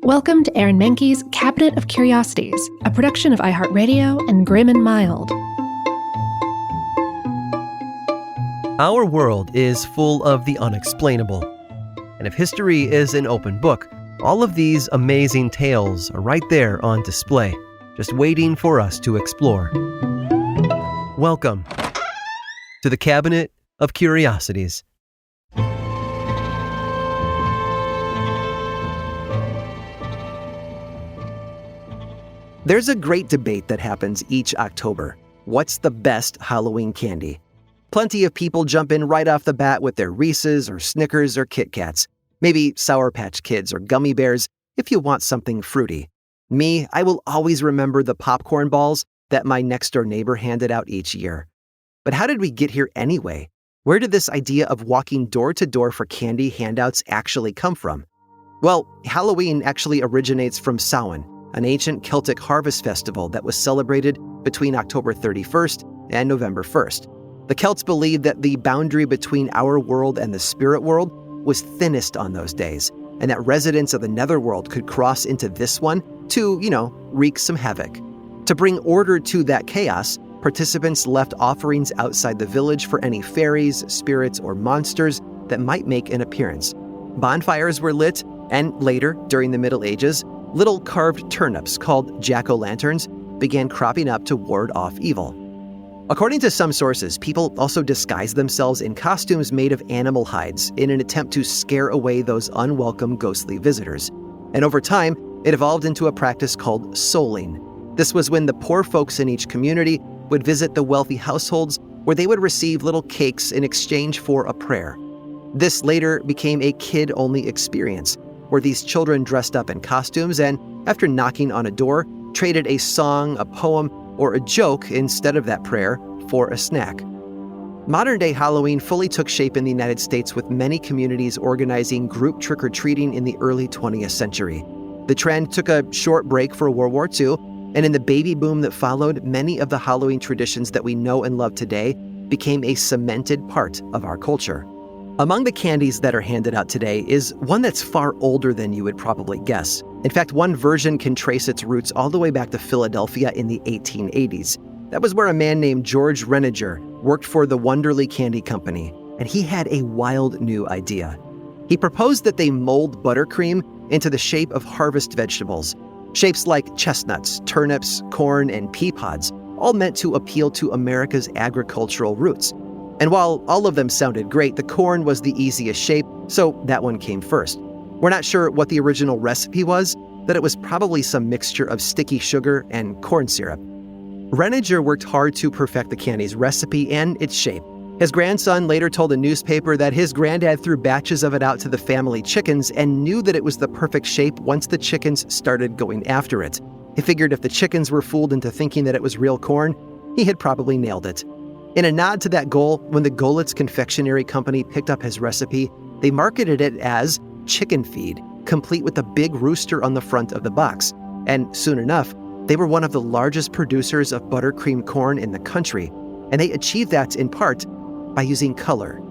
Welcome to Aaron Mahnke's Cabinet of Curiosities, a production of iHeartRadio and Grim and Mild. Our world is full of the unexplainable. And if history is an open book, all of these amazing tales are right there on display, just waiting for us to explore. Welcome to the Cabinet of Curiosities. There's a great debate that happens each October. What's the best Halloween candy? Plenty of people jump in right off the bat with their Reese's or Snickers or Kit Kats. Maybe Sour Patch Kids or Gummy Bears if you want something fruity. Me, I will always remember the popcorn balls that my next-door neighbor handed out each year. But how did we get here anyway? Where did this idea of walking door to door for candy handouts actually come from? Well, Halloween actually originates from Samhain, an ancient Celtic harvest festival that was celebrated between October 31st and November 1st. The Celts believed that the boundary between our world and the spirit world was thinnest on those days, and that residents of the netherworld could cross into this one to, wreak some havoc. To bring order to that chaos, participants left offerings outside the village for any fairies, spirits, or monsters that might make an appearance. Bonfires were lit, and later, during the Middle Ages, little carved turnips called jack-o'-lanterns began cropping up to ward off evil. According to some sources, people also disguised themselves in costumes made of animal hides in an attempt to scare away those unwelcome ghostly visitors. And over time, it evolved into a practice called souling. This was when the poor folks in each community would visit the wealthy households where they would receive little cakes in exchange for a prayer. This later became a kid-only experience, where these children dressed up in costumes and, after knocking on a door, traded a song, a poem, or a joke instead of that prayer for a snack. Modern-day Halloween fully took shape in the United States, with many communities organizing group trick-or-treating in the early 20th century. The trend took a short break for World War II, and in the baby boom that followed, many of the Halloween traditions that we know and love today became a cemented part of our culture. Among the candies that are handed out today is one that's far older than you would probably guess. In fact, one version can trace its roots all the way back to Philadelphia in the 1880s. That was where a man named George Renninger worked for the Wonderly Candy Company, and he had a wild new idea. He proposed that they mold buttercream into the shape of harvest vegetables, shapes like chestnuts, turnips, corn, and pea pods, all meant to appeal to America's agricultural roots. And while all of them sounded great, the corn was the easiest shape, so that one came first. We're not sure what the original recipe was, but it was probably some mixture of sticky sugar and corn syrup. Renninger worked hard to perfect the candy's recipe and its shape. His grandson later told a newspaper that his granddad threw batches of it out to the family chickens and knew that it was the perfect shape once the chickens started going after it. He figured if the chickens were fooled into thinking that it was real corn, he had probably nailed it. In a nod to that goal, when the Golitz Confectionery Company picked up his recipe, they marketed it as chicken feed, complete with a big rooster on the front of the box. And soon enough, they were one of the largest producers of buttercream corn in the country, and they achieved that in part by using color.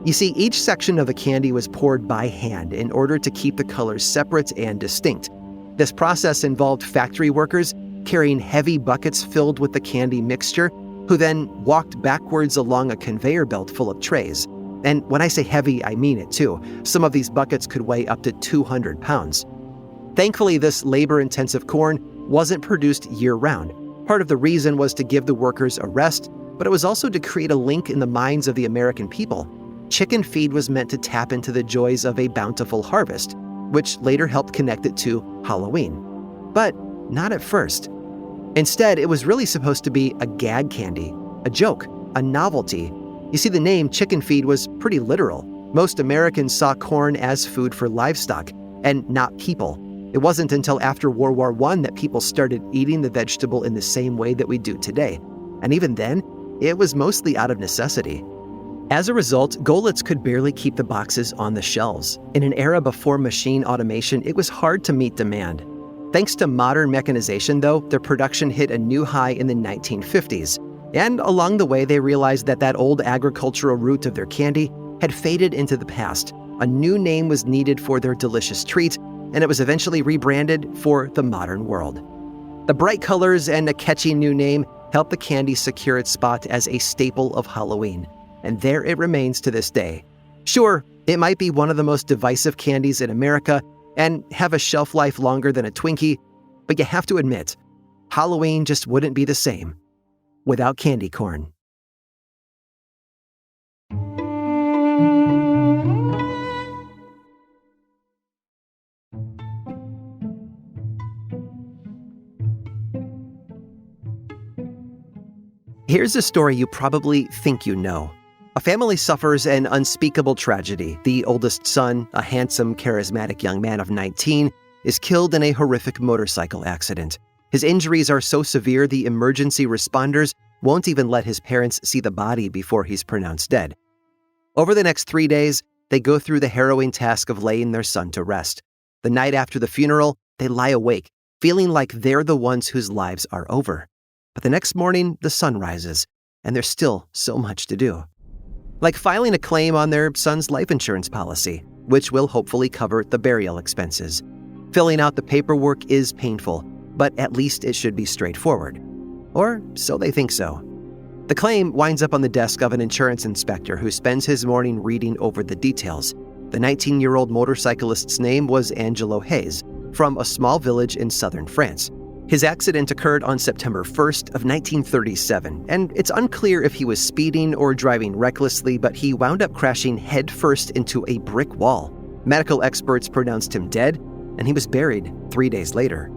You see, each section of the candy was poured by hand in order to keep the colors separate and distinct. This process involved factory workers carrying heavy buckets filled with the candy mixture, who then walked backwards along a conveyor belt full of trays. And when I say heavy, I mean it too. Some of these buckets could weigh up to 200 pounds. Thankfully, this labor-intensive corn wasn't produced year-round. Part of the reason was to give the workers a rest, but it was also to create a link in the minds of the American people. Chicken feed was meant to tap into the joys of a bountiful harvest, which later helped connect it to Halloween. But not at first. Instead, it was really supposed to be a gag candy, a joke, a novelty. You see, the name chicken feed was pretty literal. Most Americans saw corn as food for livestock, and not people. It wasn't until after World War I that people started eating the vegetable in the same way that we do today. And even then, it was mostly out of necessity. As a result, Golitz could barely keep the boxes on the shelves. In an era before machine automation, it was hard to meet demand. Thanks to modern mechanization, though, their production hit a new high in the 1950s. And along the way, they realized that that old agricultural root of their candy had faded into the past. A new name was needed for their delicious treat, and it was eventually rebranded for the modern world. The bright colors and a catchy new name helped the candy secure its spot as a staple of Halloween, and there it remains to this day. Sure, it might be one of the most divisive candies in America and have a shelf life longer than a Twinkie, but you have to admit, Halloween just wouldn't be the same without candy corn. Here's a story you probably think you know. A family suffers an unspeakable tragedy. The oldest son, a handsome, charismatic young man of 19, is killed in a horrific motorcycle accident. His injuries are so severe the emergency responders won't even let his parents see the body before he's pronounced dead. Over the next 3 days, they go through the harrowing task of laying their son to rest. The night after the funeral, they lie awake, feeling like they're the ones whose lives are over. But the next morning, the sun rises, and there's still so much to do. Like filing a claim on their son's life insurance policy, which will hopefully cover the burial expenses. Filling out the paperwork is painful, but at least it should be straightforward. Or so they think so. The claim winds up on the desk of an insurance inspector who spends his morning reading over the details. The 19-year-old motorcyclist's name was Angelo Hayes, from a small village in southern France. His accident occurred on September 1st of 1937, and it's unclear if he was speeding or driving recklessly, but he wound up crashing headfirst into a brick wall. Medical experts pronounced him dead, and he was buried 3 days later.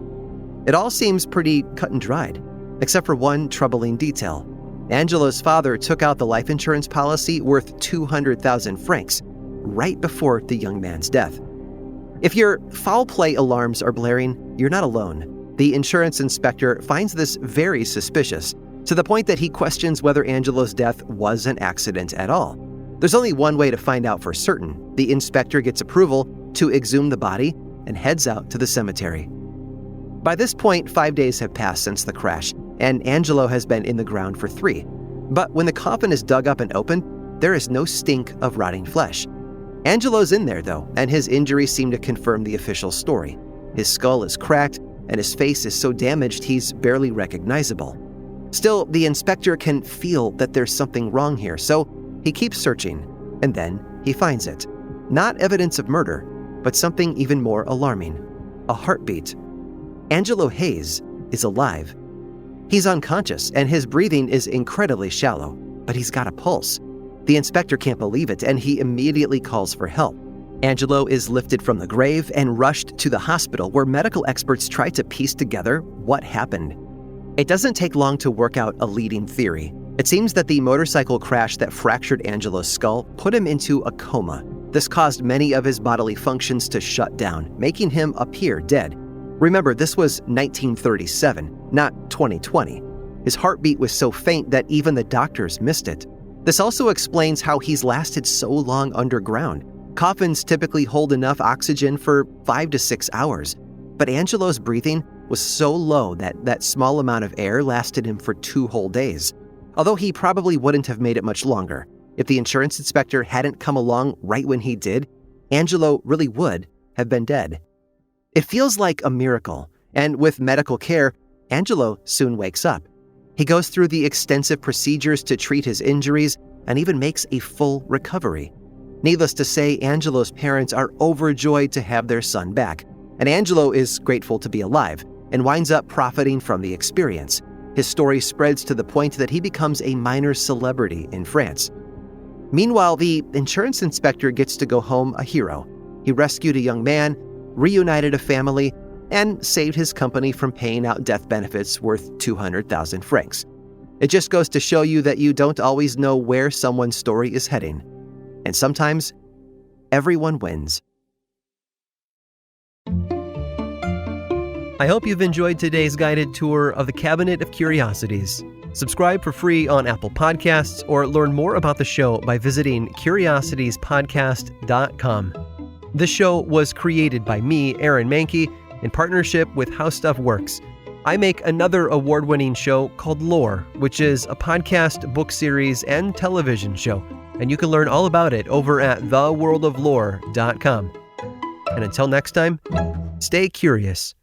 It all seems pretty cut and dried, except for one troubling detail. Angelo's father took out the life insurance policy worth 200,000 francs right before the young man's death. If your foul play alarms are blaring, you're not alone. The insurance inspector finds this very suspicious, to the point that he questions whether Angelo's death was an accident at all. There's only one way to find out for certain. The inspector gets approval to exhume the body and heads out to the cemetery. By this point, 5 days have passed since the crash, and Angelo has been in the ground for 3. But when the coffin is dug up and opened, there is no stink of rotting flesh. Angelo's in there, though, and his injuries seem to confirm the official story. His skull is cracked, and his face is so damaged he's barely recognizable. Still, the inspector can feel that there's something wrong here, so he keeps searching, and then he finds it. Not evidence of murder, but something even more alarming. A heartbeat. Angelo Hayes is alive. He's unconscious, and his breathing is incredibly shallow, but he's got a pulse. The inspector can't believe it, and he immediately calls for help. Angelo is lifted from the grave and rushed to the hospital, where medical experts try to piece together what happened. It doesn't take long to work out a leading theory. It seems that the motorcycle crash that fractured Angelo's skull put him into a coma. This caused many of his bodily functions to shut down, making him appear dead. Remember, this was 1937, not 2020. His heartbeat was so faint that even the doctors missed it. This also explains how he's lasted so long underground. Coffins typically hold enough oxygen for 5 to 6 hours, but Angelo's breathing was so low that small amount of air lasted him for 2 whole days. Although he probably wouldn't have made it much longer. If the insurance inspector hadn't come along right when he did, Angelo really would have been dead. It feels like a miracle, and with medical care, Angelo soon wakes up. He goes through the extensive procedures to treat his injuries and even makes a full recovery. Needless to say, Angelo's parents are overjoyed to have their son back, and Angelo is grateful to be alive and winds up profiting from the experience. His story spreads to the point that he becomes a minor celebrity in France. Meanwhile, the insurance inspector gets to go home a hero. He rescued a young man, reunited a family, and saved his company from paying out death benefits worth 200,000 francs. It just goes to show you that you don't always know where someone's story is heading. And sometimes, everyone wins. I hope you've enjoyed today's guided tour of the Cabinet of Curiosities. Subscribe for free on Apple Podcasts or learn more about the show by visiting curiositiespodcast.com. This show was created by me, Aaron Mahnke, in partnership with How Stuff Works. I make another award-winning show called Lore, which is a podcast, book series, and television show, and you can learn all about it over at theworldoflore.com. And until next time, Stay curious.